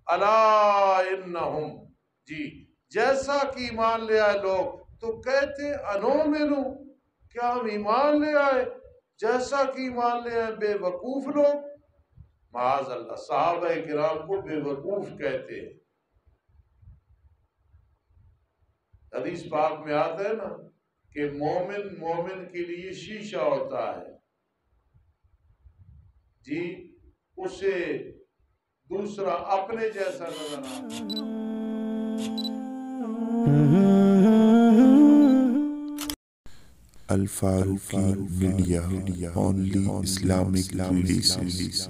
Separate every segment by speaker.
Speaker 1: الا انہم، جی جیسا کہ ایمان لے آئے لوگ تو کہتے انومنو، کیا ہم ایمان لے آئے جیسا کہ ایمان لے آئے بے وقوف لوگ. معاذ اللہ، صحابہ کرام کو بے وقوف کہتے ہیں. حدیث پاک میں آتا ہے نا کہ مومن کے لیے شیشہ ہوتا ہے، جی اسے دوسرا اپنے جیسا نظر آتا ہے.
Speaker 2: Al-Faruqi media, only Islamic relations.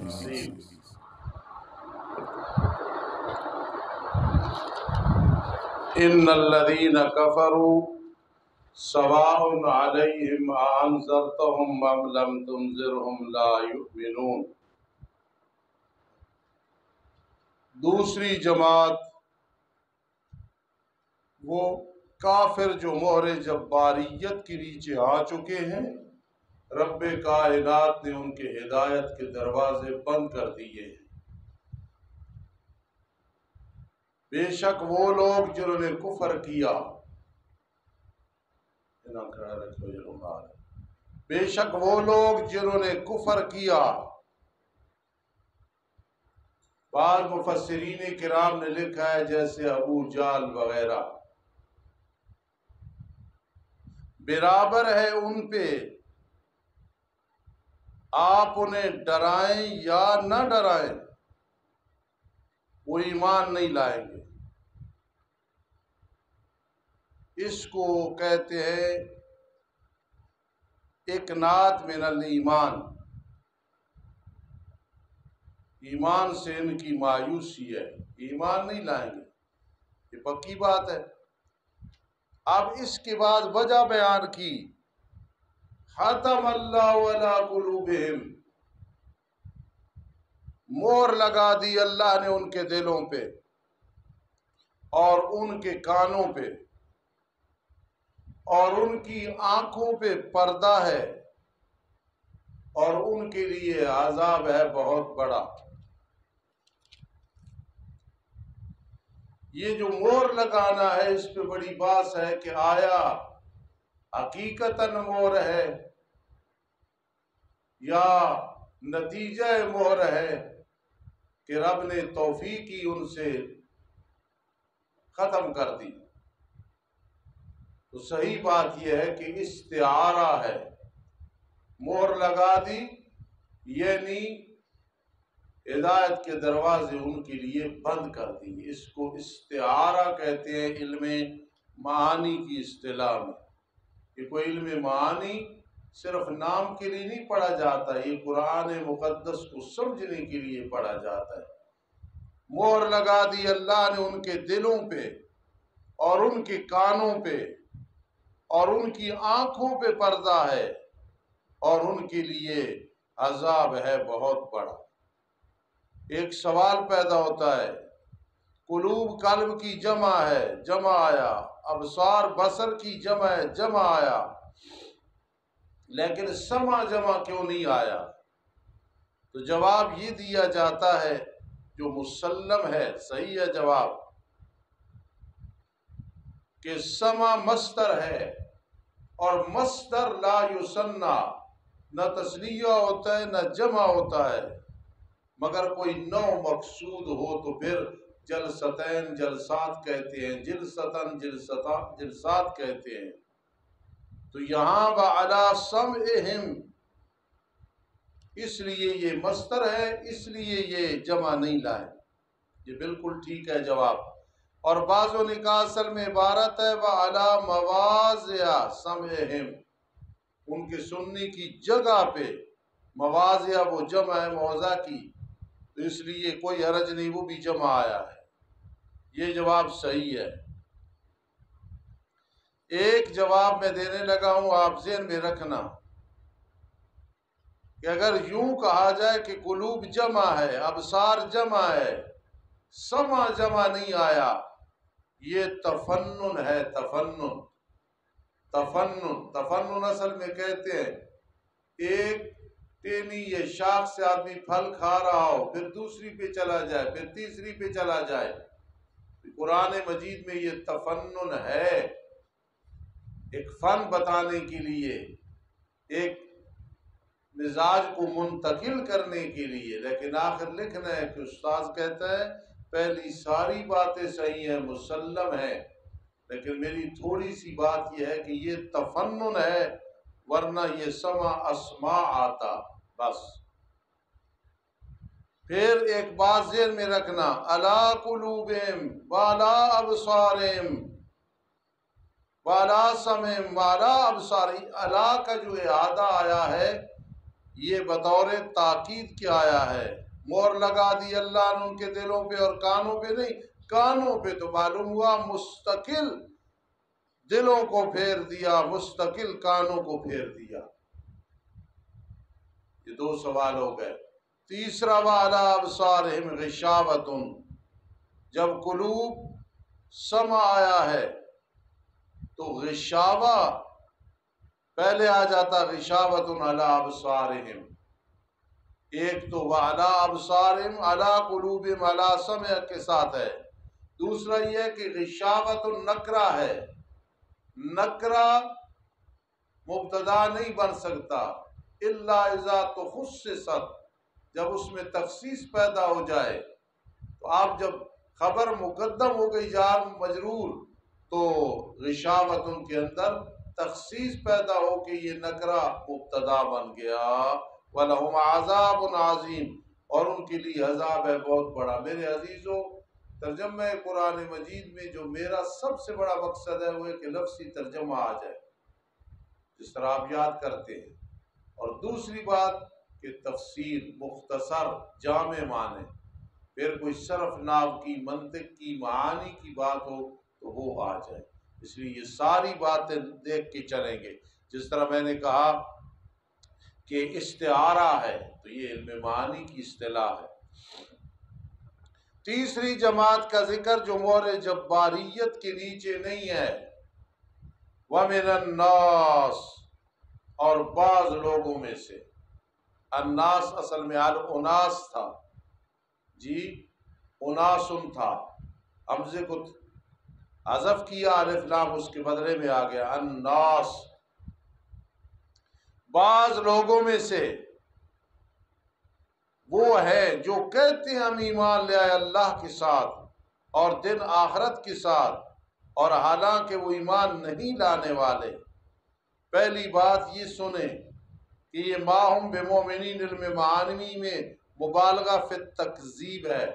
Speaker 1: ان الذین کفروا سواء علیہم انذرتهم ام لم تنذرهم لا یؤمنون. دوسری جماعت وہ کافر جو مہر جباریت کے نیچے آ چکے ہیں، رب کائنات نے ان کے ہدایت کے دروازے بند کر دیے ہیں. بے شک وہ لوگ جنہوں نے کفر کیا، بے شک وہ لوگ جنہوں نے کفر کیا. بعض مفسرین کرام نے لکھا ہے جیسے ابو جال وغیرہ، برابر ہے ان پہ آپ انہیں ڈرائیں یا نہ ڈرائیں، وہ ایمان نہیں لائیں گے. اس کو کہتے ہیں اقناط من الایمان، ایمان سے ان کی مایوسی ہے، ایمان نہیں لائیں گے، یہ پکی بات ہے. اب اس کے بعد وجہ بیان کی، ختم اللہ علی قلوبہم، مہر لگا دی اللہ نے ان کے دلوں پہ اور ان کے کانوں پہ اور ان کی آنکھوں پہ پردہ ہے، اور ان کے لیے عذاب ہے بہت بڑا. یہ جو مہر لگانا ہے اس پہ بڑی بات ہے کہ آیا حقیقتاً مہر ہے یا نتیجہ مہر ہے کہ رب نے توفیق کی ان سے ختم کر دی. تو صحیح بات یہ ہے کہ استعارہ ہے، مہر لگا دی یعنی ہدایت کے دروازے ان کے لیے بند کر دی. اس کو استعارہ کہتے ہیں علم معانی کی اصطلاح میں. یہ کوئی علم معانی صرف نام کے لیے نہیں پڑھا جاتا، یہ قرآن مقدس کو سمجھنے کے لیے پڑھا جاتا ہے. مہر لگا دی اللہ نے ان کے دلوں پہ اور ان کے کانوں پہ اور ان کی آنکھوں پہ پردہ ہے، اور ان کے لیے عذاب ہے بہت بڑا. ایک سوال پیدا ہوتا ہے، قلوب قلب کی جمع ہے، جمع آیا، ابصار بصر کی جمع ہے، جمع آیا، لیکن سمع جمع کیوں نہیں آیا؟ تو جواب یہ دیا جاتا ہے جو مسلم ہے، صحیح ہے جواب، کہ سمع مصدر ہے، اور مصدر لا یثنی، نہ تثنیہ ہوتا ہے نہ جمع ہوتا ہے، مگر کوئی نو مقصود ہو تو پھر جلستین جلسات کہتے ہیں، جلستن جلسات کہتے ہیں. تو یہاں وعلی سمعہم، اس لیے یہ مصدر ہے، اس لیے یہ جمع نہیں لائے. یہ بالکل ٹھیک ہے جواب. اور بعضوں نے کہا اصل میں عبارت ہے وعلی مواضع سمعہم، ان کے سننے کی جگہ پہ، مواضع وہ جمع ہے موضع کی، تو اس لیے کوئی حرج نہیں، وہ بھی جمع آیا ہے. یہ جواب صحیح ہے. ایک جواب میں دینے لگا ہوں، آپ ذہن میں رکھنا کہ اگر یوں کہا جائے کہ قلوب جمع ہے، ابصار جمع ہے، سمع جمع نہیں آیا، یہ تفنن ہے. تفنن اصل میں کہتے ہیں ایک ٹینی یہ شاخ سے آدمی پھل کھا رہا ہو، پھر دوسری پہ چلا جائے، پھر تیسری پہ چلا جائے. قرآن مجید میں یہ تفنن ہے، ایک فن بتانے کے لیے، ایک مزاج کو منتقل کرنے کے لیے. لیکن آخر لکھنا ہے کہ استاذ کہتا ہے پہلی ساری باتیں صحیح ہیں، مسلم ہیں، لیکن میری تھوڑی سی بات یہ ہے کہ یہ تفنن ہے، ورنہ یہ سما اسماء آتا. بس پھر ایک بات ذہن میں رکھنا، علی قلوبہم وعلی ابصارہم وعلی سمعہم وعلی ابصارہم. علی کا جو اعادہ آیا ہے یہ بطور تاکید کیا آیا ہے. مور لگا دی اللہ نے ان کے دلوں پہ اور کانوں پہ نہیں. کانوں پہ تو معلوم ہوا مستقل دلوں کو پھیر دیا، مستقل کانوں کو پھیر دیا. یہ دو سوال ہو گئے. تیسرا وعلی ابصارہم غشاوۃ، جب قلوب سمع آیا ہے تو غشاوہ پہلے آ جاتا، غشاوۃ علی ابصارہم. ایک تو وعلی ابصارہم علی قلوبہم علی سمع کے ساتھ ہے. دوسرا یہ ہے کہ غشاوۃ نکرہ ہے. نکرہ مبتدا نہیں بن سکتا الا اذا تخصصت، جب اس میں تخصیص پیدا ہو جائے. تو آپ جب خبر مقدم ہو گئی جار مجرور تو غشاوت ان کے اندر تخصیص پیدا ہو کے یہ نکرہ مبتدا بن گیا. وَلَهُمْ عَذَابٌ عَظِيمٌ، اور ان کے لیے عذاب ہے بہت بڑا. میرے عزیزو، ترجمہ قرآن مجید میں جو میرا سب سے بڑا مقصد ہے وہ ہے کہ لفظی ترجمہ آ جائے جس طرح آپ یاد کرتے ہیں، اور دوسری بات کہ تفسیر مختصر جامع معنی. پھر کوئی صرف ناو کی، منطق کی، معانی کی بات ہو تو وہ آ جائے. اس لیے یہ ساری باتیں دیکھ کے چلیں گے. جس طرح میں نے کہا کہ استعارہ ہے تو یہ علم معانی کی اصطلاح ہے. تیسری جماعت کا ذکر جو مور جباریت کے نیچے نہیں ہے، وَمِنَ النَّاسِ، اور بعض لوگوں میں سے. الناس اصل میں الاناس تھا جی، اناسن تھا، حمزے کو حذف کیا، الف لام اس کے بدلے میں آ گیا الناس. بعض لوگوں میں سے وہ ہے جو کہتے ہیں ہم ایمان لے آئے اللہ کے ساتھ اور دن آخرت کے ساتھ، اور حالانکہ وہ ایمان نہیں لانے والے. پہلی بات یہ سنیں کہ یہ ماہم بمومنین علم معانی میں مبالغہ فی التکذیب ہے.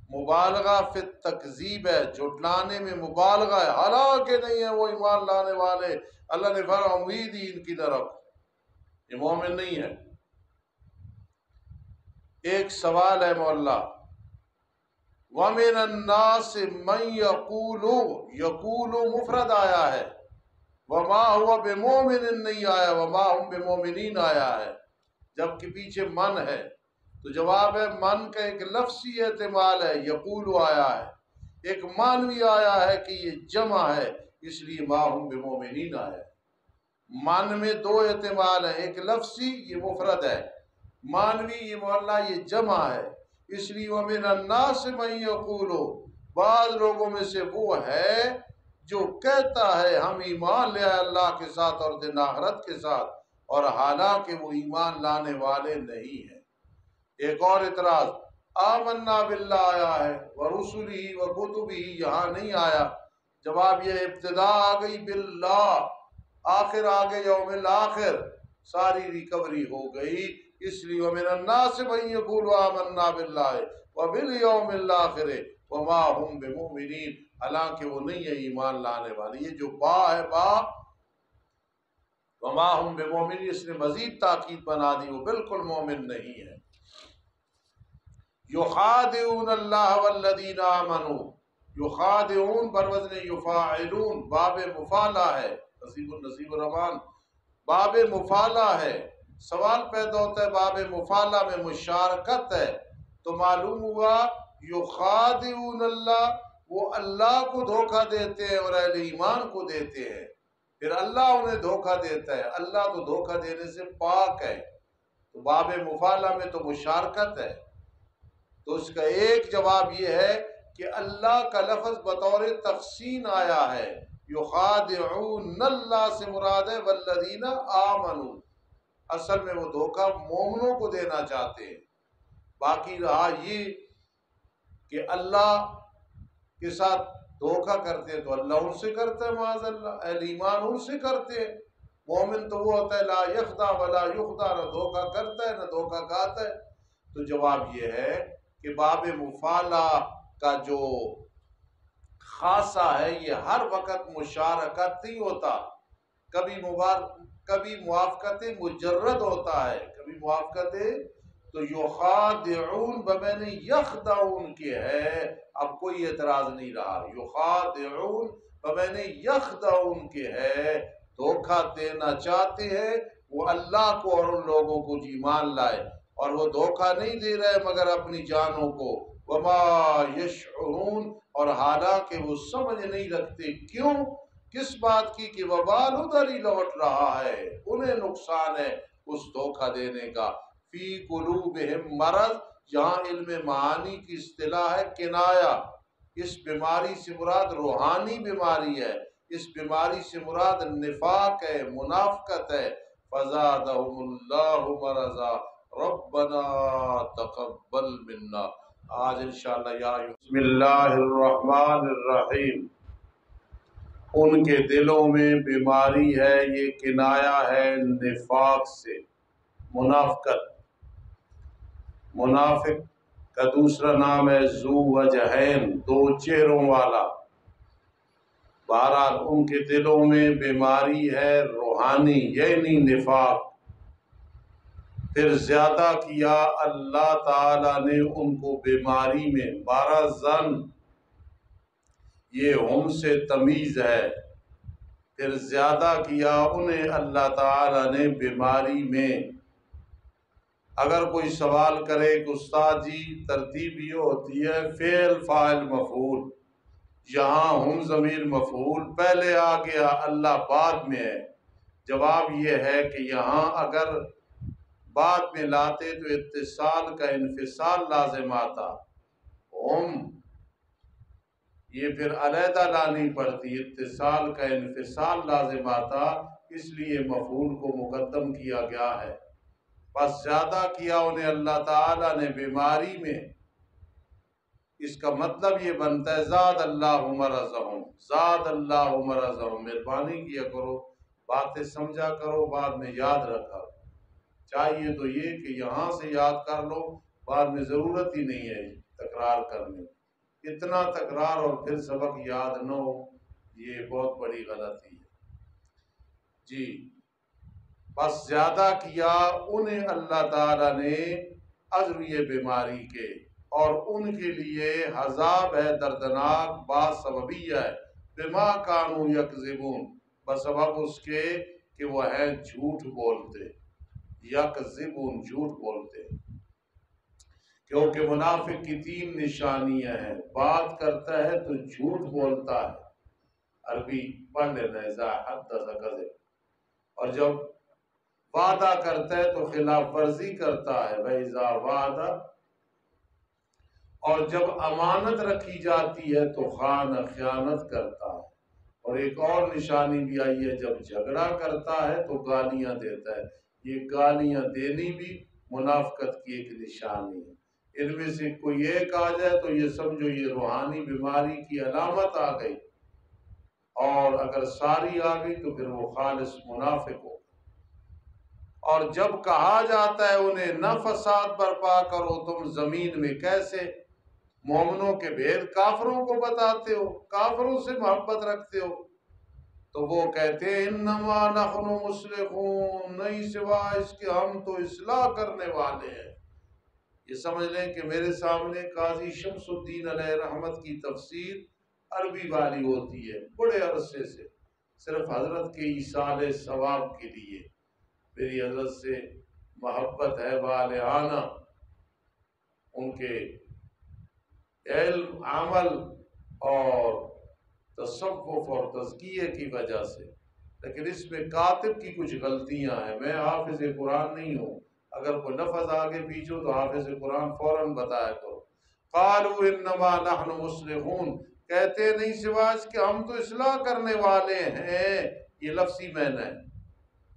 Speaker 1: مبالغہ فی التکذیب ہے، جھٹلانے میں مبالغہ ہے. حالانکہ نہیں ہے وہ ایمان لانے والے، اللہ نے فرمایا امید ہی ان کی نہ رکھو، یہ مومن نہیں ہے. ایک سوال ہے مولا، وَمِنَ النَّاسِ مَن يَقُولُ، یقول مفرد آیا ہے، وما ہوا بمومن نہیں آیا، وما ہم بمومنین آیا ہے، جبکہ پیچھے من ہے. تو جواب ہے من کا ایک لفظی احتمال ہے، یقول آیا ہے، ایک مانوی آیا ہے کہ یہ جمع ہے، اس لیے ما ہم بمومنین آیا ہے. من میں دو احتمال ہیں، ایک لفظی یہ مفرد ہے، مانوی یہ مولا یہ جمع ہے. اس لیے وَمِنَ النَّاسِ مَن يَقُولُ، بعض لوگوں میں سے وہ ہے جو کہتا ہے ہم ایمان لے آئے اللہ کے ساتھ اور دن آخرت کے ساتھ، اور حالانکہ وہ ایمان لانے والے نہیں ہیں. ایک اور اعتراض، آمنا باللہ آیا ہے ورسلہ وکتبہ، یہاں نہیں آیا. جواب یہ ابتدا آ گئی باللہ، آخر آ گئے یوم الآخر، ساری ریکوری ہو گئی. اس لیے وَمِنَ النَّاسِ مَن يَقُولُ آمَنَّا بِاللَّهِ وَبِالْيَوْمِ الْآخِرِ وَمَا هُمْ بِمُؤْمِنِينَ، حالانکہ وہ نہیں ہے ایمان لانے والے. یہ جو با ہے با وَمَا هُمْ بِمُؤْمِنِينَ، اس نے مزید تاکید بنا دی، وہ بالکل مومن نہیں ہے. يُخَادِعُونَ اللَّهَ وَالَّذِينَ آمَنُوا، يُخَادِعُون بروزن يُفَاعِلُون، باب مفالہ ہے، نصیب النصیب الرحمان باب مفالہ ہے. سوال پیدا ہوتا ہے باب مفالہ میں مشارکت ہے تو معلوم ہوا یخادعون اللہ، وہ اللہ کو دھوکہ دیتے ہیں اور اہل ایمان کو دیتے ہیں، پھر اللہ انہیں دھوکہ دیتا ہے. اللہ تو دھوکہ دینے سے پاک ہے، تو باب مفالہ میں تو مشارکت ہے، تو اس کا ایک جواب یہ ہے کہ اللہ کا لفظ بطور تفصیل آیا ہے، یخادعون اللہ سے مراد ہے والذین آمنوا، اصل میں وہ دھوکہ مومنوں کو دینا چاہتے ہیں۔ باقی رہا یہ کہ اللہ کے ساتھ دھوکہ کرتے ہیں تو اللہ ان سے کرتا ہے، معاذ اللہ، اہل ایمان ان سے کرتے ہیں۔ مومن تو وہ ہوتا ہے لا یخدع ولا یخدع، نہ دھوکہ کرتا ہے نہ دھوکہ کھاتا ہے۔ تو جواب یہ ہے کہ باب مفالہ کا جو خاصہ ہے یہ ہر وقت مشارکت نہیں ہوتا، کبھی موافقت مجرد ہوتا ہے، کبھی موافقت تو یخادعون بمعنی یخدعون کی ہے، اب کوئی اعتراض نہیں رہا، یخادعون بمعنی یخدعون کی ہے، دھوکہ دینا چاہتے ہیں وہ اللہ کو اور ان لوگوں کو جو ایمان لائے، اور وہ دھوکہ نہیں دے رہے مگر اپنی جانوں کو، وما یشعرون، اور حالانکہ وہ سمجھ نہیں رکھتے، کیوں، کس بات کی، کہ وبال ادھر ہی لوٹ رہا ہے، انہیں نقصان ہے اس دھوکہ دینے کا۔ فی قلوبہم مرض، جہاں علم معانی کی اصطلاح ہے کنایا، اس بیماری سے مراد روحانی بیماری ہے، اس بیماری سے مراد نفاق ہے، منافقت ہے۔ فزادہم اللہ مرضا ربنا تقبل منا۔ آج انشاءاللہ یا بسم اللہ الرحمن الرحیم، ان کے دلوں میں بیماری ہے، یہ کنایا ہے نفاق سے، منافقت۔ منافق کا دوسرا نام ہے ذو وجہین، دو چہروں والا۔ بہرحال ان کے دلوں میں بیماری ہے روحانی، یعنی نفاق۔ پھر زیادہ کیا اللہ تعالیٰ نے ان کو بیماری میں، 12 زن، یہ ہم سے تمیز ہے، پھر زیادہ کیا انہیں اللہ تعالیٰ نے بیماری میں۔ اگر کوئی سوال کرے کہ استاد جی ترتیب یہ ہوتی ہے فعل فاعل مفعول، یہاں ہم ضمیر مفعول پہلے آ گیا اللہ بعد میں ہے، جواب یہ ہے کہ یہاں اگر بعد میں لاتے تو اتصال کا انفصال لازم آتا، ہم یہ پھر علیحدہ لانی پڑتی، اتصال کا انفصال لازم آتا، اس لیے مفعول کو مقدم کیا گیا ہے۔ بس زیادہ کیا انہیں اللہ تعالیٰ نے بیماری میں، اس کا مطلب یہ بنتا ہے زاد اللہ مرضہم، زاد اللہ مرضہم۔ مہربانی کیا کرو، باتیں سمجھا کرو، بعد میں یاد رکھا چاہیے تو یہ کہ یہاں سے یاد کر لو، بعد میں ضرورت ہی نہیں ہے تکرار کرنے، اتنا تکرار اور پھر سبق یاد نہ ہو، یہ بہت بڑی غلطی ہے جی۔ بس زیادہ کیا انہیں اللہ تعالیٰ نے اجر یہ بیماری کے، اور ان کے لیے عذاب ہے دردناک، بات سببیہ ہے، بما کانوا یکذبون، بسبب اس کے کہ وہ ہیں جھوٹ بولتے، یکذبون جھوٹ بولتے، کیونکہ منافق کی 3 نشانیاں ہیں، بات کرتا ہے تو جھوٹ بولتا ہے، عربی پڑھ لینا، اذا حدث کذب، اور جب وعدہ کرتا ہے تو خلاف ورزی کرتا ہے، وَإِذَا وَعَدَ، اور جب امانت رکھی جاتی ہے تو خیانت کرتا ہے، اور ایک اور نشانی بھی آئی ہے، جب جھگڑا کرتا ہے تو گالیاں دیتا ہے، یہ گالیاں دینی بھی منافقت کی ایک نشانی ہے۔ ان میں سے کوئی ایک آ جائے تو یہ سمجھو یہ روحانی بیماری کی علامت آ گئی، اور اگر ساری آ گئی تو پھر وہ خالص منافق ہو۔ اور جب کہا جاتا ہے انہیں نہ فساد برپا کرو تم زمین میں، کیسے مومنوں کے بھید کافروں کو بتاتے ہو، کافروں سے محبت رکھتے ہو، تو وہ کہتے ہیں انما نحن مصلحون، نہیں سوائے اس کے ہم تو اصلاح کرنے والے ہیں۔ یہ سمجھ لیں کہ میرے سامنے قاضی شمس الدین علیہ رحمت کی تفسیر عربی والی ہوتی ہے بڑے عرصے سے، صرف حضرت کے ایصال ثواب کے لیے، میری حضرت سے محبت ہے والہانہ، ان کے علم، عمل اور تصوف اور تزکیے کی وجہ سے، لیکن اس میں کاتب کی کچھ غلطیاں ہیں، میں حافظ قرآن نہیں ہوں، اگر کوئی لفظ آگے پیچھے تو حافظ قرآن فوراً بتایا کرو۔ قالوا انما نحن مصلحون، کہتے نہیں سوا اس کہ ہم تو اصلاح کرنے والے ہیں، یہ لفظی معنی ہے۔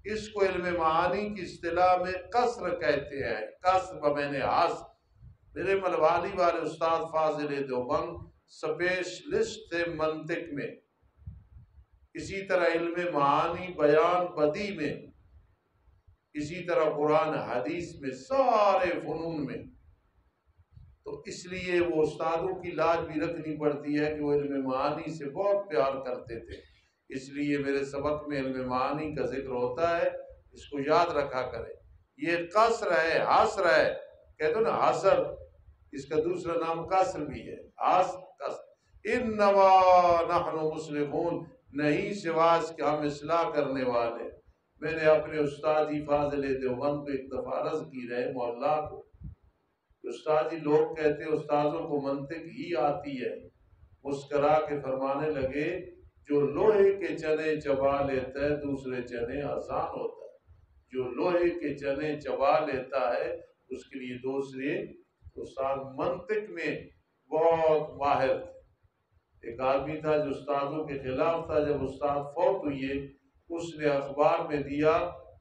Speaker 1: اس کو علم معانی کی اصطلاح میں قصر کہتے ہیں، قصر بمعنی حصر۔ میرے ملوالی والے استاد فاضل دیوبند سپیشلسٹ تھے منطق میں، اسی طرح علم معانی بیان بدی میں، اسی طرح قرآن حدیث میں، سارے فنون میں۔ تو اس لیے وہ استادوں کی لاج بھی رکھنی پڑتی ہے کہ وہ علم معانی سے بہت پیار کرتے تھے۔ اس لیے میرے سبق میں علم معانی کا ذکر ہوتا ہے، اس کو یاد رکھا کرے۔ یہ قصر ہے، حصر ہے، کہتے ہو نا حصر، اس کا دوسرا نام قصر بھی ہے، قصر۔ انما نحن مصلحون، نہیں سوا اس کہ ہم اصلاح کرنے والے۔ میں نے اپنے استاد فاضل دیوبند کو ایک دفعہ عرض کی رحمہ اللہ کو، استاد جی لوگ کہتے ہیں استاذوں کو منطق ہی آتی ہے، مسکرا کے فرمانے لگے جو لوہے کے چنے چبا لیتا ہے دوسرے چنے آسان ہوتا ہے، جو لوہے کے چنے چبا لیتا ہے اس کے لیے دوسرے۔ استاد منطق میں بہت ماہر تھے۔ ایک آدمی تھا جو استادوں کے خلاف تھا، جب استاد فوت ہوئے اس نے اخبار میں دیا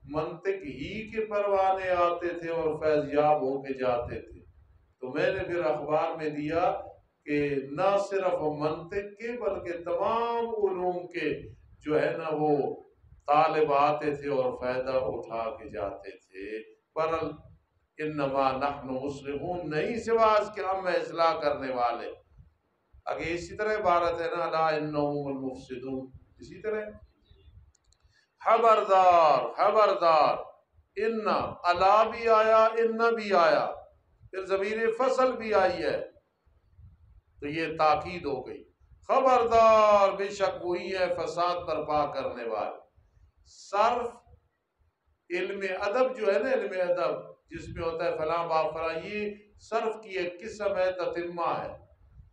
Speaker 1: منطق ہی کے پروانے آتے تھے اور فیض یاب ہو کے جاتے تھے۔ تو میں نے پھر اخبار میں دیا کہ نہ صرف منطق کے بلکہ تمام علوم کے جو ہے نا وہ طالب آتے تھے اور فائدہ اٹھا کے جاتے تھے۔ پر انما نحن مصلحون، نہیں سوا اس کہ ہم اصلاح کرنے والے۔ اگر اسی طرح عبارت ہے نا الا انہم المفسدون، اسی طرح خبردار خبردار، ان الا بھی آیا، ان بھی آیا، پھر ضمیر فصل بھی آئی ہے، تو یہ تاکید ہو گئی۔ خبردار، بے شک وہی ہے فساد برپا کرنے والے۔ صرف علم ادب جو ہے نا، علم ادب جس میں ہوتا ہے فلاں با فلاں، یہ صرف کی ایک قسم ہے، تتمہ ہے۔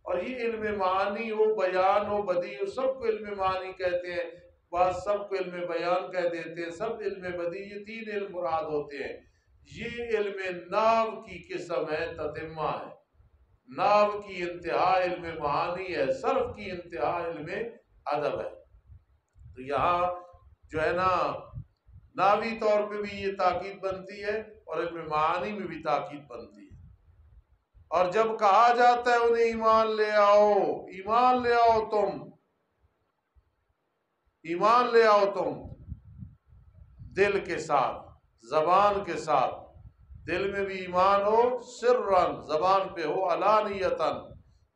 Speaker 1: اور یہ علم معانی ہو، بیان ہو، بدیع ہو، سب کو علم معانی کہتے ہیں، بعض سب کو علم بیان کہہ دیتے ہیں، سب علم بدیع، یہ تین علم مراد ہوتے ہیں۔ یہ علم ناو کی قسم ہے، تتمہ ہے۔ ناو کی انتہا علم معانی ہے، صرف کی انتہا علم ادب ہے۔ تو یہاں جو ہے نا ناوی طور پہ بھی یہ تاکید بنتی ہے اور علم معانی میں بھی تاکید بنتی ہے۔ اور جب کہا جاتا ہے انہیں ایمان لے آؤ، ایمان لے آؤ تم، ایمان لے آؤ تم، دل کے ساتھ، زبان کے ساتھ، دل میں بھی ایمان ہو، سرًا زبان پہ ہو، علانیتاً،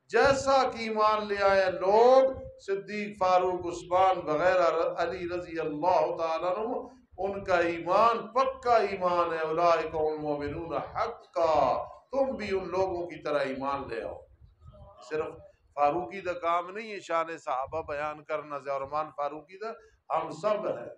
Speaker 1: جیسا کہ ایمان لے آئے لوگ صدیق، فاروق، عثمان وغیرہ، علی رضی اللہ تعالیٰ عنہ، ان کا ایمان پکا ایمان ہے۔ اولئک هم المؤمنون حقا، تم بھی ان لوگوں کی طرح ایمان لے آؤ۔ صرف فاروقی دا کام نہیں ہے شان صحابہ بیان کرنا، عثمان فاروقی دا، ہم سب ہیں،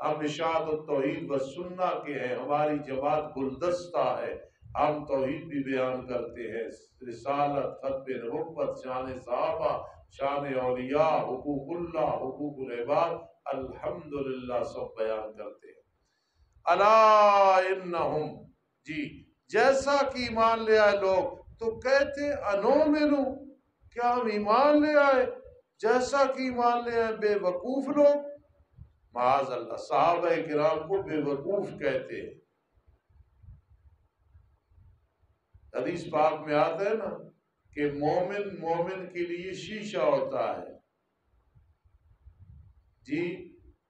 Speaker 1: ہم اشاعت التوحید و سنہ کے ہیں، ہماری جماعت گلدستہ ہے، ہم توحید بھی بیان کرتے ہیں، رسالت، ختم نبوت، شان صحابہ، شان اولیاء، حقوق اللہ، حقوق العباد، الحمدللہ سب بیان کرتے ہیں۔ الا انہم، جی جیسا کہ ایمان لے آئے لوگ، تو کہتے انومنو، کیا ہم ایمان لے آئے جیسا کہ ایمان لے آئے بے وقوف لوگ؟ معاذ اللہ، صحابہ کرام کو بے وقوف کہتے ہیں۔ حدیث پاک میں آتا ہے نا کہ مومن کے لیے شیشہ ہوتا ہے، جی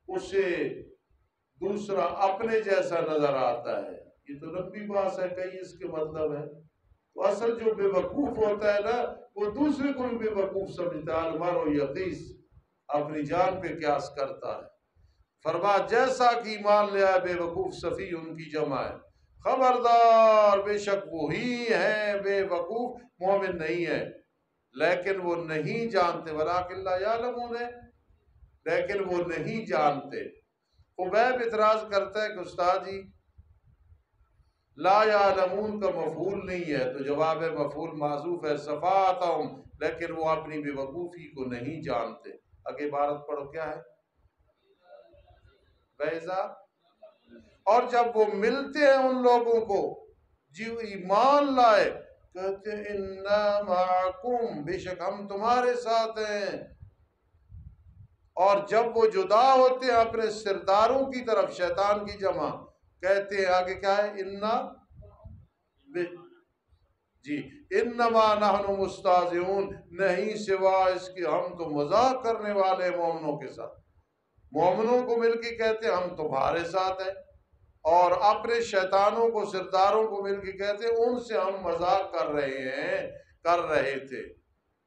Speaker 1: اسے دوسرا اپنے جیسا نظر آتا ہے۔ یہ تو لمبی بات ہے، کئی اس کے مطلب ہے۔ تو اصل جو بے وقوف ہوتا ہے نا، وہ دوسرے کو بھی بے وقوف سمجھتا ہے، المرء یقیس، اپنی جان پہ قیاس کرتا ہے۔ فرما جیسا کہ ایمان لے آئے بے وقوف، صفی ان کی جمع ہے۔ خبردار، بے شک وہی ہیں بے وقوف، مومن نہیں ہے، لیکن وہ نہیں جانتے، ولیکن لا یعلمون ہے، لیکن وہ نہیں جانتے۔ خبیب اعتراض کرتا ہے کہ استاد جی لا یعلمون کا مفعول نہیں ہے، تو جواب مفعول محذوف ہے، صفاتہم، لیکن وہ اپنی بے وقوفی کو نہیں جانتے۔ آگے عبارت پڑھو، کیا ہے؟ بیضا اور جب وہ ملتے ہیں ان لوگوں کو جو ایمان لائے، کہتے ہیں انا معکم، بے شک ہم تمہارے ساتھ ہیں۔ اور جب وہ جدا ہوتے ہیں اپنے سرداروں کی طرف، شیطان کی جمع، کہتے ہیں آگے کیا ہے، جی انما نحن مستہزئون، نہیں سوا اس کی ہم تو مذاق کرنے والے مومنوں کے ساتھ۔ مومنوں کو مل کے کہتے ہیں ہم تمہارے ساتھ ہیں، اور اپنے شیطانوں کو، سرداروں کو مل کے کہتے ہیں ان سے ہم مذاق کر رہے تھے۔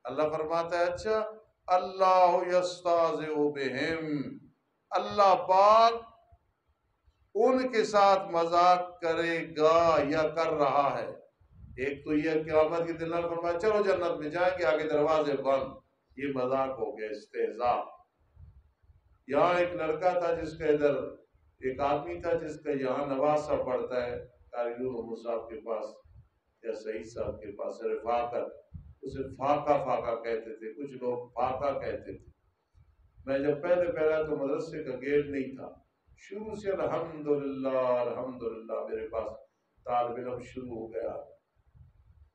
Speaker 1: اللہ فرماتا ہے اچھا، اللہ یستہزئ بہم، اللہ پاک ان کے ساتھ مذاق کرے گا یا کر رہا ہے۔ ایک تو یہ قیامت کے دن اللہ فرمایا چلو جنت میں جائیں گے، آگے دروازے بند، یہ مذاق ہو گیا، استہزاء۔ یہاں ایک لڑکا تھا جس کا ادھر، ایک آدمی تھا جس کا یہاں نواز صاحب پڑھتا ہے قاری محمد صاحب کے پاس یا سعید صاحب کے پاس، رفاقت، اسے فاقہ کہتے تھے، کچھ لوگ فاقہ کہتے تھے۔ میں جب پہلے پہلا تو مدرسے کا گیٹ نہیں تھا، شروع سے الحمدللہ میرے پاس طالب علم شروع ہو گیا،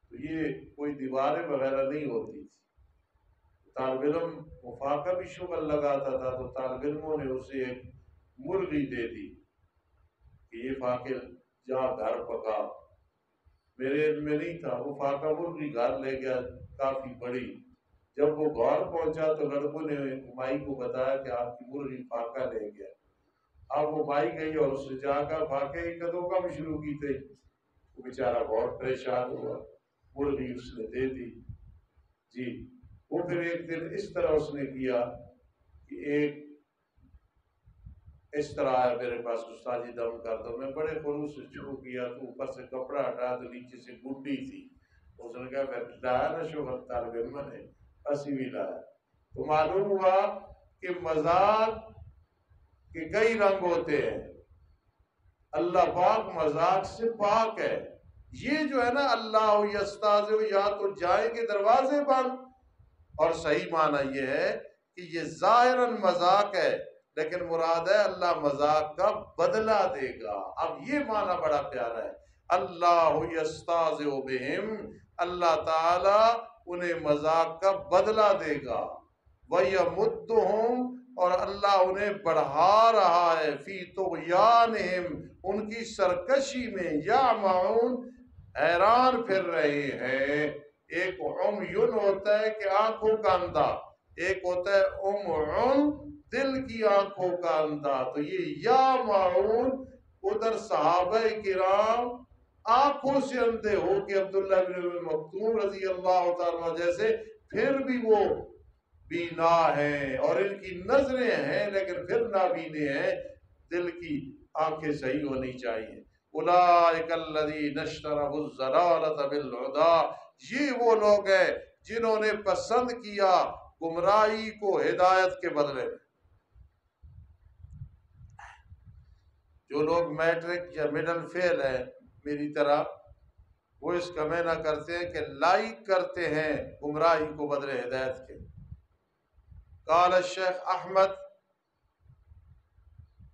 Speaker 1: تو یہ کوئی دیواریں وغیرہ نہیں ہوتی تھی، طالب علم فاقہ بھی شغل لگاتا تھا، تو طالب علموں نے اسے ایک مرغی دے دی کہ یہ فاقہ جا گھر پکا۔ میرے علم میں نہیں تھا، وہ فاقہ مرغی گھر لے گیا کافی بڑی۔ جب وہ گھر پہنچا تو لڑکوں نے مائی کو بتایا کہ آپ کی مرغی فاقہ لے گیا۔ اب وہ مائی گئی اور اس نے جا کر فاقے کی قدوں کم شروع کی تھی، وہ بیچارہ بہت پریشان ہوا، مرغی اس نے دے دی۔ جی وہ پھر ایک دن اس طرح اس نے کیا کہ ایک اس طرح آیا میرے پاس، استاد جی دم کر دو، میں بڑے خلوص سے شروع کیا تو اوپر سے کپڑا ہٹا تو نیچے سے گڈی تھی، اس نے کہا میں لایا نا شوہر طالب علم نے، اسی بھی لایا۔ تو معلوم ہوا کہ مذاق کے کئی رنگ ہوتے ہیں، اللہ پاک مذاق سے پاک ہے۔ یہ جو ہے نا اللہ یستہزئ، یا تو جائیں گے دروازے بند، اور صحیح معنی یہ ہے کہ یہ ظاہراً مذاق ہے لیکن مراد ہے اللہ مذاق کا بدلہ دے گا۔ اب یہ معنی بڑا پیارا ہے، اللہ یستہزئ بہم، اللہ تعالی انہیں مذاق کا بدلہ دے گا، وَيَمُدُّهُمْ، اور اللہ انہیں بڑھا رہا ہے، فی طغیانہم، ان کی سرکشی میں، یعمہون، حیران پھر رہے ہیں۔ ایک عمیٌ ہوتا ہے کہ آنکھوں کا اندھا، ایک ہوتا ہے عمعٌ، دل کی آنکھوں کا اندھا۔ تو یہ یعمہون، ادھر صحابہ کرام آنکھوں سے اندھے ہو کے عبداللہ بن مکتوم رضی اللہ تعالیٰ جیسے پھر بھی وہ بینا ہیں، اور ان کی نظریں ہیں لیکن پھر نابینے ہیں، دل کی آنکھیں صحیح ہونی چاہیے۔ اولئک الذین اشتروا الضلالۃ بالہدی، یہ وہ لوگ ہیں جنہوں نے پسند کیا گمراہی کو ہدایت کے بدلے میں۔ جو لوگ میٹرک یا مڈل فیل ہیں میری طرح، وہ اس کا معنی کرتے ہیں کہ لائک کرتے ہیں گمراہی کو بدلے ہدایت کے۔ قال الشیخ احمد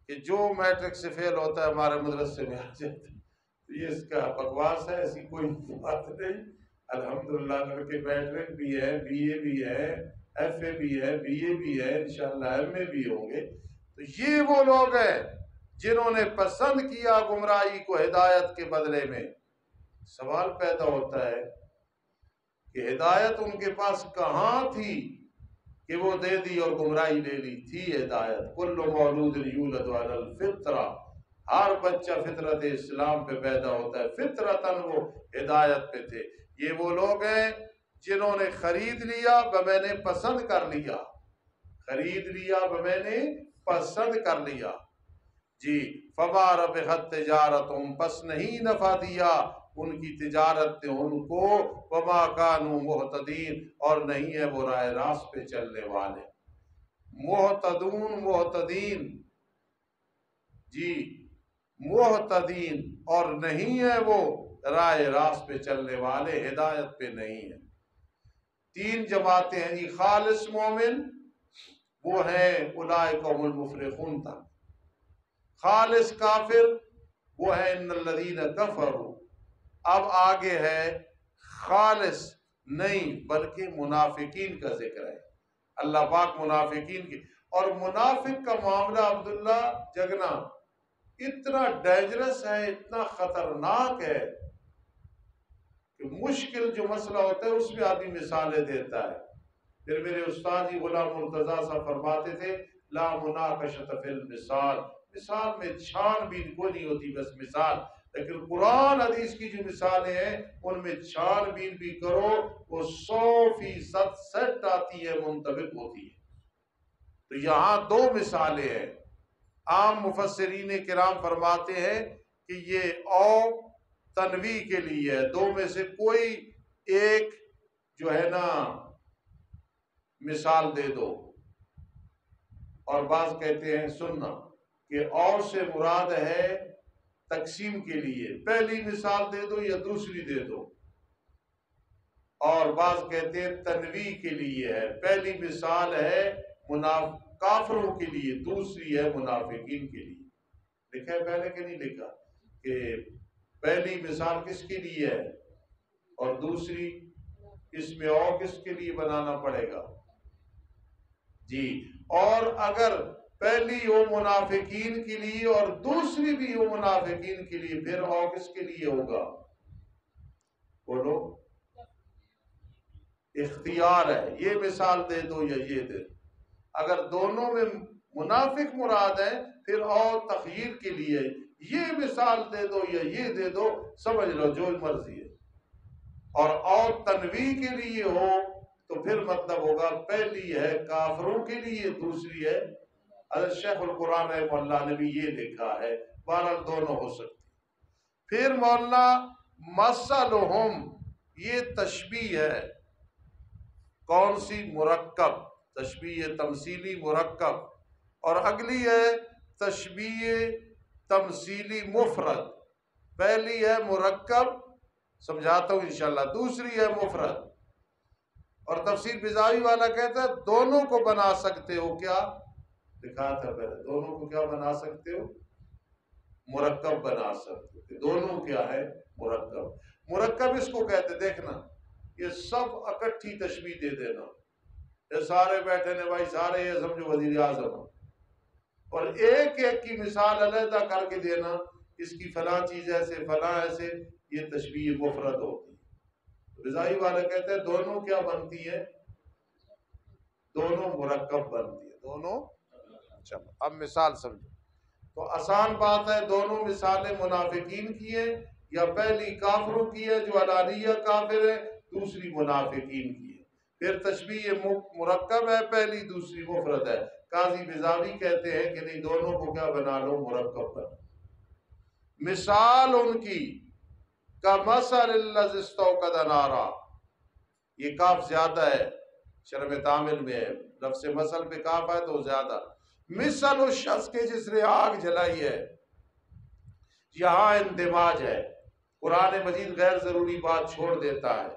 Speaker 1: کہ جو میٹرک سے فیل ہوتا ہے ہمارے مدرسے میں آ جاتا ہے، تو یہ اس کا بکواس ہے، ایسی کوئی بات نہیں۔ الحمدللہ لڑکے میٹرک بھی ہے، بی اے بھی ہے، ایف اے بھی ہے، بی اے بھی ہے، انشاءاللہ ایم اے بھی ہوں گے۔ تو یہ وہ لوگ ہیں جنہوں نے پسند کیا گمراہی کو ہدایت کے بدلے میں۔ سوال پیدا ہوتا ہے کہ ہدایت ان کے پاس کہاں تھی کہ وہ دے دی اور گمراہی لے لی؟ تھی ہدایت، کل مولود یولد علی الفطرہ، ہر بچہ فطرت اسلام پہ پیدا ہوتا ہے، فطرتاً وہ ہدایت پہ تھے۔ یہ وہ لوگ ہیں جنہوں نے خرید لیا میں نے پسند کر لیا، خرید لیا میں نے پسند کر لیا۔ جی فما ربحت تجارتہم، پس نہیں نفع دیا ان کی تجارت نے ان کو، وما کانوا مہتدین، اور نہیں ہے وہ راہ راست پہ چلنے والے۔ محتدین، جی محتدین، اور نہیں ہے وہ راہ راست پہ چلنے والے، ہدایت پہ نہیں ہے۔ تین جماعتیں ہیں جی، خالص مومن وہ ہیں اولئک هم المفلحون تک، خالص کافر وہ ہے ان الذین کفروا. اب آگے ہے خالص نہیں بلکہ منافقین کا ذکر ہے. اللہ پاک منافقین کی، اور منافق کا معاملہ عبداللہ جگنا اتنا ڈینجرس ہے، اتنا خطرناک ہے کہ مشکل جو مسئلہ ہوتا ہے اس میں آدمی مثالیں دیتا ہے. پھر میرے استاد جی غلام مرتضیٰ صاحب فرماتے تھے لا مناقشۃ فی المثال، مثال میں چھان بین کوئی نہیں ہوتی، بس مثال. لیکن قرآن حدیث کی جو مثالیں ہیں ان میں چھان بین بھی کرو، وہ 100% سیٹ آتی ہے، منطبق ہوتی ہے. تو یہاں دو مثالیں ہیں. عام مفسرین کرام فرماتے ہیں کہ یہ او تنویع کے لیے ہے، دو میں سے کوئی ایک جو ہے نا مثال دے دو. اور بعض کہتے ہیں سننا کہ او سے مراد ہے تقسیم کے لیے، پہلی مثال دے دو یا دوسری دے دو. اور بعض کہتے ہیں تنویع کے لیے ہے، پہلی مثال ہے کافروں کے لیے، دوسری ہے منافقین کے لیے. لکھا ہے پہلے کہ نہیں لکھا کہ پہلی مثال کس کے لیے ہے اور دوسری، اس میں اور کس کے لیے بنانا پڑے گا جی. اور اگر پہلی ہو منافقین کے لیے اور دوسری بھی ہو منافقین کے لیے، پھر اور کس کے لیے ہوگا؟ بولو. اختیار ہے، یہ مثال دے دو یا یہ دے دو. اگر دونوں میں منافق مراد ہے پھر اور تخییر کے لیے یہ مثال دے دو یا یہ دے دو، سمجھ لو جو مرضی ہے. اور تنویع کے لیے ہو تو پھر مطلب ہوگا پہلی ہے کافروں کے لیے، دوسری ہے. حضرت شیخ القرآن رحمہ اللہ نے بھی یہ لکھا ہے. بہرحال دونوں ہو سکتی. پھر مولانا مثلہم، یہ تشبیہ ہے. کون سی؟ مرکب تشبیہ تمثیلی مرکب. اور اگلی ہے تشبیہ تمثیلی مفرد. پہلی ہے مرکب، سمجھاتا ہوں انشاءاللہ، دوسری ہے مفرد. اور تفسیر بیضاوی والا کہتا ہے دونوں کو بنا سکتے ہو. کیا لکھا تھا پہلے؟ دونوں کو کیا بنا سکتے ہو؟ مرکب بنا سکتے ہو. دونوں کیا ہے؟ مرکب. مرکب اس کو کہتے، دیکھنا یہ سب اکٹھی تشبیہ دے دینا. یہ سارے بیٹھے نے بھائی، سارے یہ سمجھو وزیر اعظم، اور ایک ایک کی مثال علیحدہ کر کے دینا، اس کی فلاں چیز ایسے فلاں ایسے، یہ تشبیہ مفرد ہوتی ہے. رضائی والا کہتے ہیں دونوں کیا بنتی ہیں؟ دونوں مرکب بنتی ہے. دونوں. چلو اب مثال سمجھو. تو آسان بات ہے، دونوں مثالیں منافقین کی ہیں، یا پہلی کافروں کی ہے جو علانیہ کافر ہے، دوسری منافقین کی ہے. پھر تشبیہ مرکب ہے، پہلی دوسری مفرد ہے. قاضی بیضاوی کہتے ہیں کہ نہیں، دونوں کو کیا بنا لو؟ مرکب بنا. مثال ان کی کمثل الذی استوقد نارا، یہ کاف زیادہ ہے، شرم تعامل میں ہے، لفظ مثل پہ کاف ہے تو زیادہ. مثل اس شخص کے جس نے آگ جلائی ہے. یہاں اندماج ہے، قرآن مجید غیر ضروری بات چھوڑ دیتا ہے.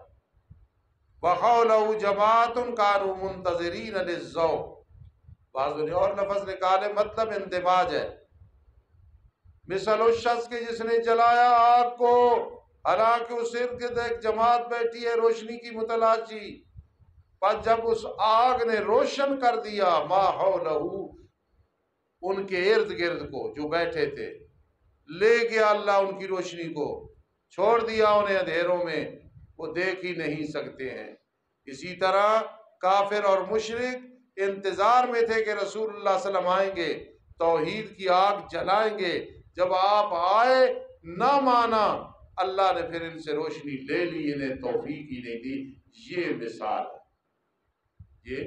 Speaker 1: وَحَوْلَهُ جَمَاعَةٌ كَانُوا مُنتَظِرِينَ لِلذَّوْقِ، بعضوں نے اور لفظ نکالے، مطلب اندماج ہے. مثل اس شخص کے جس نے جلایا آگ کو، حالانکہ اس ارد گرد ایک جماعت بیٹھی ہے روشنی کی متلاشی. پر جب اس آگ نے روشن کر دیا ما حولہ، ان کے ارد گرد کو جو بیٹھے تھے، لے گیا اللہ ان کی روشنی کو، چھوڑ دیا انہیں اندھیروں میں، وہ دیکھ ہی نہیں سکتے ہیں. اسی طرح کافر اور مشرک انتظار میں تھے کہ رسول اللہ صلی اللہ علیہ وسلم آئیں گے، توحید کی آگ جلائیں گے. جب آپ آئے نہ مانا، اللہ نے پھر ان سے روشنی لے لی، انہیں توفیق ہی نہیں دی. یہ مثال ہے. یہ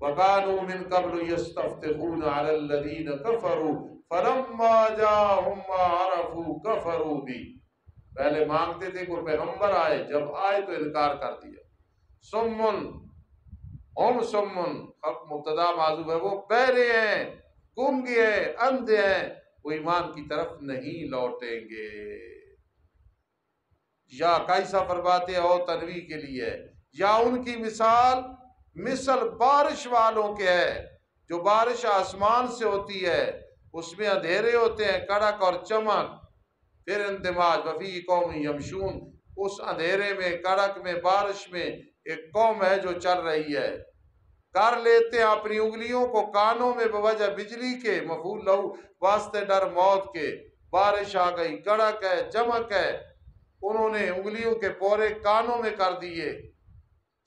Speaker 1: وَكَانُوا مِن قَبْلُ يَسْتَفْتِحُونَ عَلَى الَّذِينَ كَفَرُوا فَلَمَّا جَاءَهُم مَّا عَرَفُوا كَفَرُوا بِهِ، پہلے مانگتے تھے کوئی پیغمبر آئے، جب آئے تو انکار کر دیا. سمن ہم سمن، مبتدا معذوف ہے، وہ بہرے ہیں، گونگے ہیں، اندھے ہیں، وہ ایمان کی طرف نہیں لوٹیں گے. یا کیسا فرماتے ہو تنویع کے لیے، یا ان کی مثال بارش والوں کے ہے، جو بارش آسمان سے ہوتی ہے، اس میں اندھیرے ہوتے ہیں، کڑک اور چمک، پھر اندماج وفی قوم یمشون، اس اندھیرے میں، کڑک میں، بارش میں ایک قوم ہے جو چل رہی ہے، کر لیتے ہیں اپنی انگلیوں کو کانوں میں بوجہ بجلی کے، مفعول لہو واسطے ڈر موت کے، بارش آ گئی، کڑک ہے، چمک ہے، انہوں نے انگلیوں کے پورے کانوں میں کر دیے۔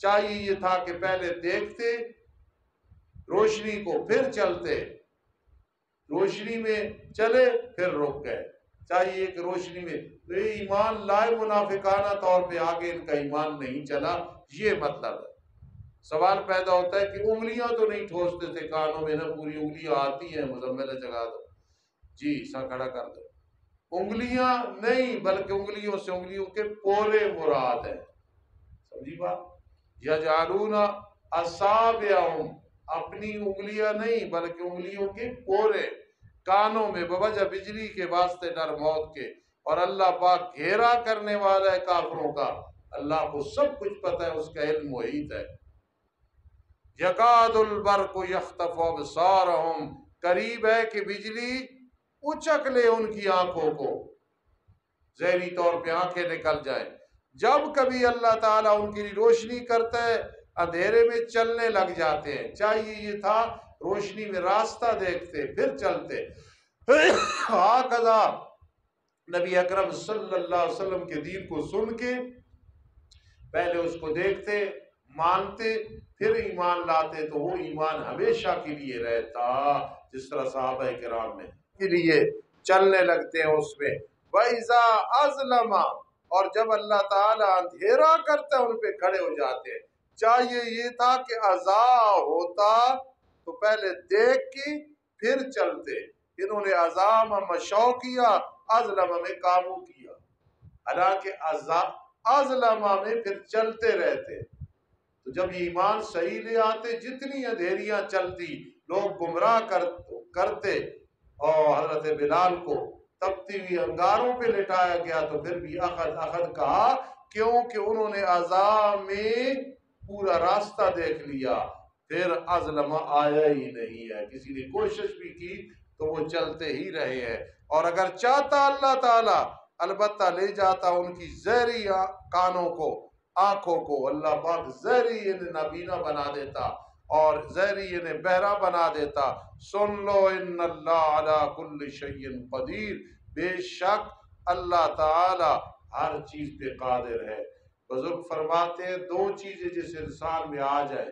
Speaker 1: چاہیے یہ تھا کہ پہلے دیکھتے روشنی کو پھر چلتے، روشنی میں چلے پھر رک گئے، چاہیے کہ روشنی میں، تو یہ ایمان لائے منافقانہ طور پہ آگے ان کا ایمان نہیں چلا، یہ مطلب ہے۔ سوال پیدا ہوتا ہے کہ انگلیاں تو نہیں ٹھوستے تھے کانوں میں، نہ پوری انگلیاں آتی ہیں، مزمل جگا دو جی سا کھڑا کر دو، انگلیاں نہیں بلکہ انگلیوں سے انگلیوں کے پورے مراد ہیں، سمجھی بات؟ یجعلون اصابعہم، اپنی انگلیاں نہیں بلکہ انگلیوں کے پورے کانوں میں، بوجہ بجلی کے، واسطے ڈر موت کے، اور اللہ پاک گھیرا کرنے والا ہے کافروں کا، اللہ کو سب کچھ پتہ ہے، اس کا علم محیط ہے۔ یکاد البرق یخطف ابصارہم، قریب ہے کہ بجلی اچک لے ان کی آنکھوں کو، ظاہری طور پہ آنکھیں نکل جائیں۔ جب کبھی اللہ تعالیٰ ان کی روشنی کرتا ہے اندھیرے میں چلنے لگ جاتے ہیں، چاہیے یہ تھا روشنی میں راستہ دیکھتے پھر چلتے۔ ہاکذا نبی اکرم صلی اللہ علیہ وسلم کے دین کو سن کے پہلے اس کو دیکھتے، مانتے، پھر ایمان لاتے، تو وہ ایمان ہمیشہ کے لیے رہتا، جس طرح صحابہ کرام نے کے لیے چلنے لگتے ہیں اس میں۔ وَإِذَا أَظْلَمَ، اور جب اللہ تعالیٰ اندھیرا کرتا ہے ان پہ کھڑے ہو جاتے ہیں۔ چاہیے یہ تھا کہ عذاب ہوتا تو پہلے دیکھ کے پھر چلتے، انہوں نے عذاب مشو کیا، اظلم میں قابو کیا، حالانکہ اظلم میں پھر چلتے رہتے۔ تو جب یہ ایمان صحیح لے آتے، جتنی اندھیریاں چلتی، لوگ گمراہ کرتے، اور حضرت بلال کو تپتی ہوئی انگاروں پہ لٹایا گیا تو پھر بھی اخذ کہا، کیونکہ انہوں نے عذاب میں پورا راستہ دیکھ لیا، پھر اظلم آیا ہی نہیں ہے، کسی نے کوشش بھی کی تو وہ چلتے ہی رہے ہیں۔ اور اگر چاہتا اللہ تعالیٰ البتہ لے جاتا ان کی زہری کانوں کو، آنکھوں کو، اللہ پاک زہری انہیں نابینا بنا دیتا اور زہری انہیں بہرا بنا دیتا۔ سن لو ان اللہ علی کل شیء قدیر، بے شک اللہ تعالی ہر چیز پہ قادر ہے۔ بزرگ فرماتے ہیں دو چیزیں جس انسان میں آ جائے،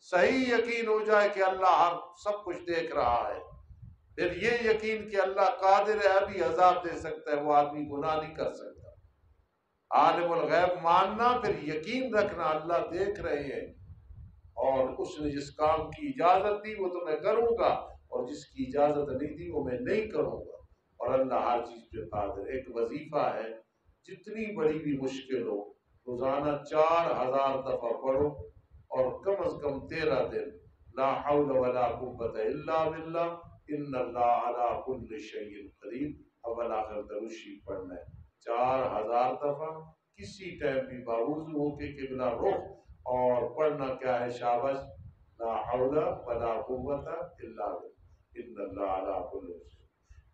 Speaker 1: صحیح یقین ہو جائے کہ اللہ ہر سب کچھ دیکھ رہا ہے، پھر یہ یقین کہ اللہ قادر ہے، ابھی عذاب دے سکتا ہے، وہ آدمی گناہ نہیں کر سکتا۔ عالم الغیب ماننا، پھر یقین رکھنا اللہ دیکھ رہے ہیں، اور اس نے جس کام کی اجازت دی وہ تو میں کروں گا، اور جس کی اجازت نہیں دی وہ میں نہیں کروں گا، اور اللہ ہر چیز پہ قادر۔ ایک وظیفہ ہے، جتنی بڑی بھی مشکل ہو روزانہ 4000 دفعہ پڑھو، اور کم از کم 13 دن لا حول ولا قوت الا باللہ ان اللہ علی کل شیء قدیر، اول آخر درود شریف پڑھنا ہے 4000 دفعہ، کسی ٹائم بھی باوضو ہو کے قبلہ رخ، اور پڑھنا کیا ہے شابش، لا حول ولا قوت الا باللہ ان اللہ علی کل شیء۔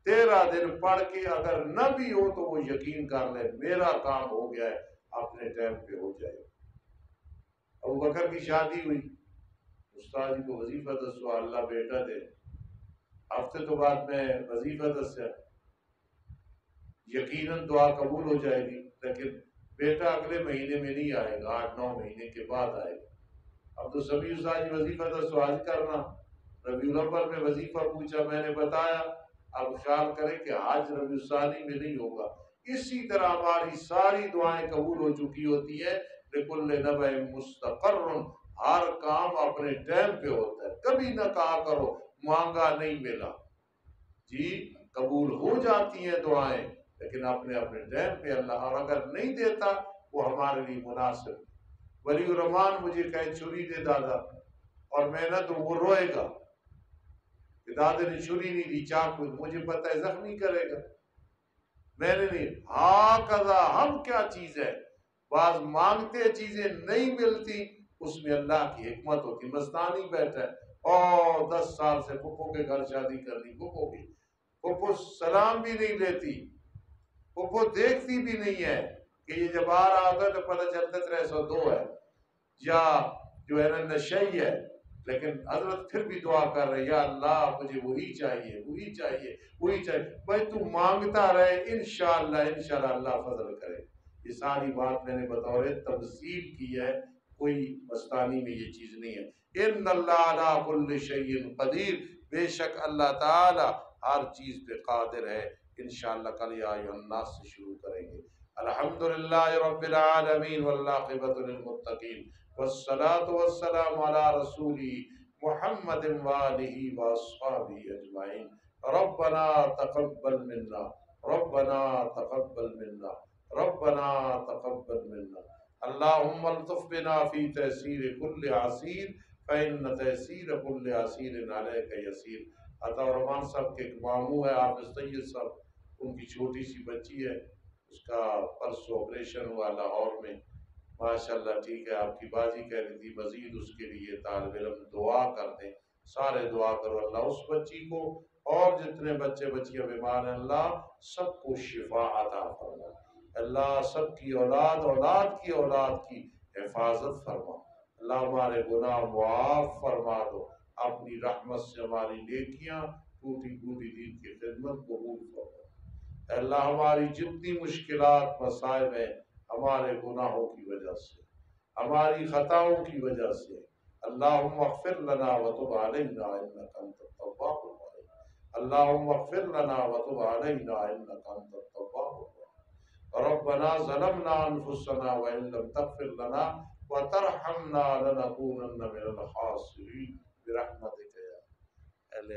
Speaker 1: 13 دن پڑھ کے اگر نہ بھی ہو تو وہ یقین کر لے میرا کام ہو گیا ہے، اپنے ٹائم پہ ہو جائے۔ ابو بکر کی شادی ہوئی، استاد جی کو وظیفہ دسو، اللہ بیٹا دے، ہفتے تو بعد میں وظیفہ دسیا، یقیناً دعا قبول ہو جائے گی، لیکن بیٹا اگلے مہینے میں نہیں آئے گا، 8-9 مہینے کے بعد آئے گا۔ اب تو سبھی استاد جی وظیفہ دسو آج کرنا، ربیع الاول میں وظیفہ پوچھا، میں نے بتایا، اب خیال کریں کہ آج ربیع الثانی میں نہیں ہوگا۔ اسی طرح ہماری ساری دعائیں قبول ہو چکی ہوتی ہیں، لِكُلِّ نَبَإٍ مُسْتَقَرٌّ، ہر کام اپنے ٹائم پہ ہوتا ہے، کبھی نہ کہا کرو مانگا نہیں ملا، جی قبول ہو جاتی ہیں دعائیں، لیکن اپنے اپنے ٹائم پہ اللہ، اور اگر نہیں دیتا وہ ہمارے لیے مناسب۔ ولی الرحمان مجھے کہے چھری دے دادا، اور میں نہ تو وہ روئے گا کہ دادا نے چھری نہیں دی، چاقو، مجھے پتہ ہے زخمی کرے گا، میں نے نہیں۔ ہاں کذا، ہم کیا چیز ہے، بعض مانگتے چیزیں نہیں ملتی، اس میں اللہ کی حکمت ہوتی۔ مستانی بیٹھا ہے، اور 10 سال سے پھپھو کے گھر شادی کرنی، پھپھو کی پھپھو سلام بھی نہیں لیتی، پھپھو دیکھتی بھی نہیں ہے کہ یہ جب آ رہا ہوتا ہے تو پتہ چلتا 302 ہے یا جو ہے نا نشئی ہے، لیکن حضرت پھر بھی دعا کر رہے یا اللہ مجھے وہی چاہیے وہی چاہیے وہی چاہیے۔ بھائی تو مانگتا رہے، انشاءاللہ اللہ فضل کرے۔ یہ ساری بات میں نے بطور تفصیل کی ہے، کوئی مستانی میں یہ چیز نہیں ہے۔ ان اللہ علی کل شیء قدیر، بے شک اللہ تعالی ہر چیز پہ قادر ہے۔ انشاءاللہ کل یا ایھا الناس سے شروع کریں گے۔ الحمدللہ رب العالمین والعاقبۃ للمتقین والصلاة والسلام علی رسولہ محمد وآلہ واصحابہ اجمعین۔ ربنا تقبل منا، ربنا تقبل منا، ربنا تقبل منا۔ اللہم الطف بنا فی تیسیر کل عسیر فإن تیسیر کل عسیر علیک یسیر۔ عطا الرحمان صاحب کے ایک ماموں ہے حافظ طیب صاحب، ان کی چھوٹی سی بچی ہے، اس کا پرسوں آپریشن ہوا لاہور میں، ماشاءاللہ ٹھیک ہے۔ آپ کی باجی کہہ رہی تھی مزید اس کے لیے طالب علم دعا کر دیں، سارے دعا کرو اللہ اس بچی کو اور جتنے بچے بچیاں بیمار ہیں اللہ سب کو شفا عطا فرما، اللہ سب کی اولاد اولاد کی اولاد کی حفاظت فرما، اللہ ہمارے گناہ معاف فرما دو، اپنی رحمت سے ہماری نیکیاں ٹوٹی پھوٹی دین کی خدمت قبول فرما۔ اللہ ہماری جتنی مشکلات مصائب ہیں ہمارے گناہوں کی وجہ سے، ہماری خطاؤں کی وجہ سے، اللہم اغفر لنا وتب علینا انک انت التواب الرحیم، اللہم اغفر لنا وتب علینا انک انت التواب الرحیم۔ ربنا ظلمنا انفسنا وان لم تغفر لنا وترحمنا لنکونن من الخاسرین برحمتک یا اہل